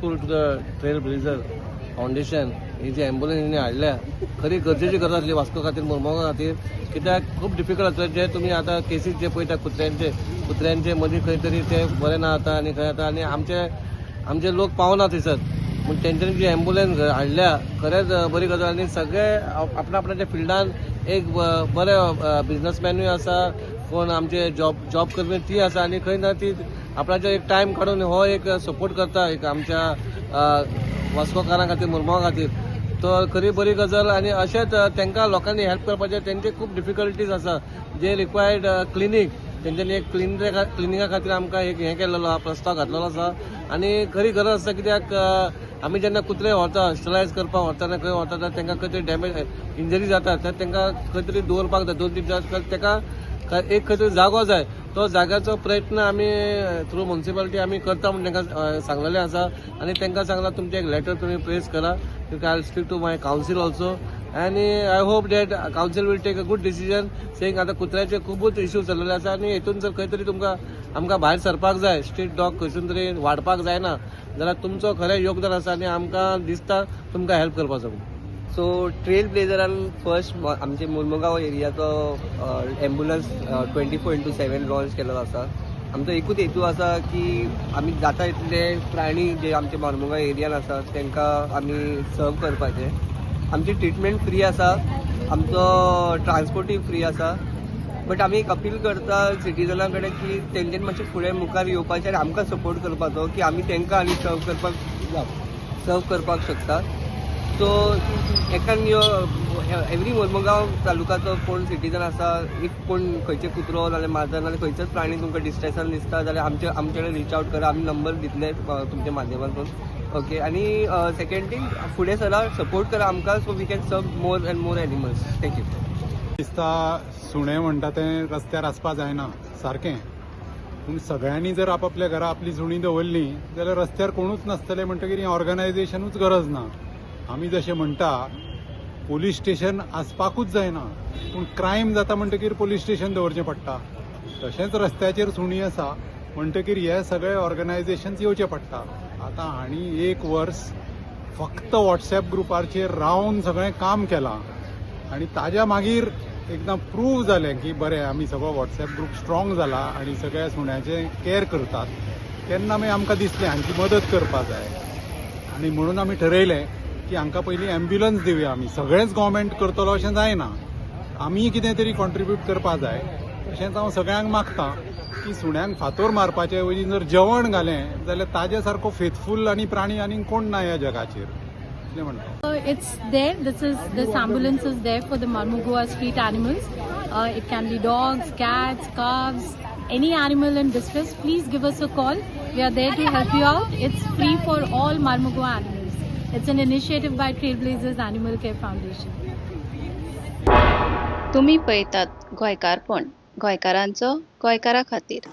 Grateful to the trailblazer foundation. ही जी ambulance हिने हाडल्या खरी गरजेची गरज आसली वास्को खातीर, मुरमुगांव खातीर. कित्याक खूब डिफिकल्ट आसलें जे तुमी आतां केसीस जे पळयता कुत्र्यांचे मदीं खंय तरी ते बरे ना जाता आनी खंय जाता आनी आमचे लोक पावना थंयसर. पूण तेंच्यांनी जी ॲम्ब्युलन्स हाडल्या खरेंच बरी गजाल. आनी सगळे आपणाच्या फिल्डान एक बरे बिझनसमॅनूय आसा, कोण आमचे जॉब करपी ती आसा आनी खंय ना ती आपणाचो एक टायम काडून हो एक सपोर्ट करता एक आमच्या वास्कोकारां खातीर, मुरमुगांव खातीर. तो खरी बरी गजाल. आनी अशेंच तांकां लोकांनी हेल्प करपाचें. तेंचे खूब डिफिकल्टीज आसा जे रिक्वायर्ड क्लिनीक. तेंच्यांनी एक क्लिनिका खातीर आमकां एक हें केल्लो आसा, प्रस्ताव घातलेलो आसा. आनी खरी गरज आसता कित्याक आमी जेन्ना कुत्रे व्हरता स्टलायज करपाक व्हरता खंय व्हरता तर तांकां खंय तरी डॅमेज इंजरी जाता तर तांकां खंय तरी दवरपाक जाय 2-3 दीस. ताका एक खंय तरी जागो जाय. तो जाग्याचो प्रयत्न आमी थ्रू म्युन्सिपालिटी आमी करता म्हूण तांकां सांगलेलें आसा. आनी तांकां सांगलां तुमचें एक लेटर तुमी प्रेस करा. I will speak to my council also. आनी I hope that council will take a good decision. सेंग आतां कुत्र्याचे खूबच इश्यू चल्लेले आसा आनी हेतून जर खंय तरी आमकां भायर सरपाक जाय, स्ट्रीट डॉग खंयसून तरी वाडपाक जायना जाल्यार तुमचो खरें योगदान आसा आनी आमकां दिसता तुमकां हेल्प करपाचो. सो ट्रेल ब्लेझरान फर्स्ट आमचे मुरमुगांव एरियाचो ॲम्ब्युलन्स 24/7 लॉन्च केलेलो आसा. आमचो एकूच हेतू आसा की आमी जाता तितले प्राणी जे आमचे मुरमुगांव एरियान आसा तांकां आमी सर्व करपाचे. आमची ट्रिटमेंट फ्री आसा, आमचो ट्रान्सपोर्टूय फ्री आसा. बट आमी एक अपील करता सिटीजनां कडेन की तेंच्यांनी मातशें फुडें मुखार येवपाचें आनी आमकां सपोर्ट करपाचो की आमी तांकां आनी सर्व करपाक शकता. सो एकान एवरी मुरमुगांव तालुकाचो कोण सिटीजन आसा, इफ कोण खंयचे कुत्रो नाजाल्यार माजर नाजाल्यार खंयचोच प्राणी तुमकां डिस्ट्रेसान दिसता जाल्यार आमचे कडेन रीच आउट करा. आमी नंबर दितले तुमच्या माध्यमांतून. ओके. आनी सेकंड थींग फुडें सरा सपोर्ट करा आमकां सो वी कॅन सर्व more and more animals. Thank you. दिसता सुणें म्हणटा तें रस्त्यार आसपा जायना सारकें. पूण सगळ्यांनी जर आपापल्या घरा आपली सुणीं दवरलीं जाल्यार रस्त्यार कोणूच नासतले म्हणटकीर ही ऑर्गनायझेशनूच गरज ना. आमी जशें म्हणटा पोलीस स्टेशन आसपाकूच जायना, पूण क्रायम जाता म्हणटकीर पोलीस स्टेशन दवरचें पडटा. तशेंच रस्त्याचेर सुणीं आसा म्हणटकीर हे सगळे ऑर्गनायझेशन्स येवचे पडटा. आतां हांणी 1 वर्स फक्त व्हॉट्सॅप ग्रुपाचेर रावन सगळें काम केलां आनी ताज्या मागीर एकदम प्रूव जालें की बरें आमी सगळो व्हॉट्सॅप ग्रूप स्ट्रॉंग जाला आनी सगळ्या सुण्याचें कॅर करतात. तेन्ना मागीर आमकां दिसलें हांची मदत करपाक जाय आनी म्हणून आमी ठरयलें की हांकां पयलीं ॲम्ब्युलन्स दिवया. आमी सगळेंच गव्हर्मेंट करतलो अशें जायना, आमी कितें तरी कॉन्ट्रिब्यूट करपाक जाय. तशेंच हांव सगळ्यांक मागतां की सुण्यांक फातोर मारपाचे ऐवजी जर जेवण घालें जाल्यार ताजे सारको फेथफूल आनी प्राणी आनी कोण ना ह्या जगाचेर. कितें म्हणटा It's there. This ambulance is there for the Marmugua street animals. It can be dogs, cats, calves, any animal in distress. Please give us a call. We are there to help you out. It's free for all Marmugua animals. It's an initiative by Trailblazers Animal Care Foundation. तुम्ही पळयतात गोंयकारपण, गोंयकारांचो गोंयकारा खातीर.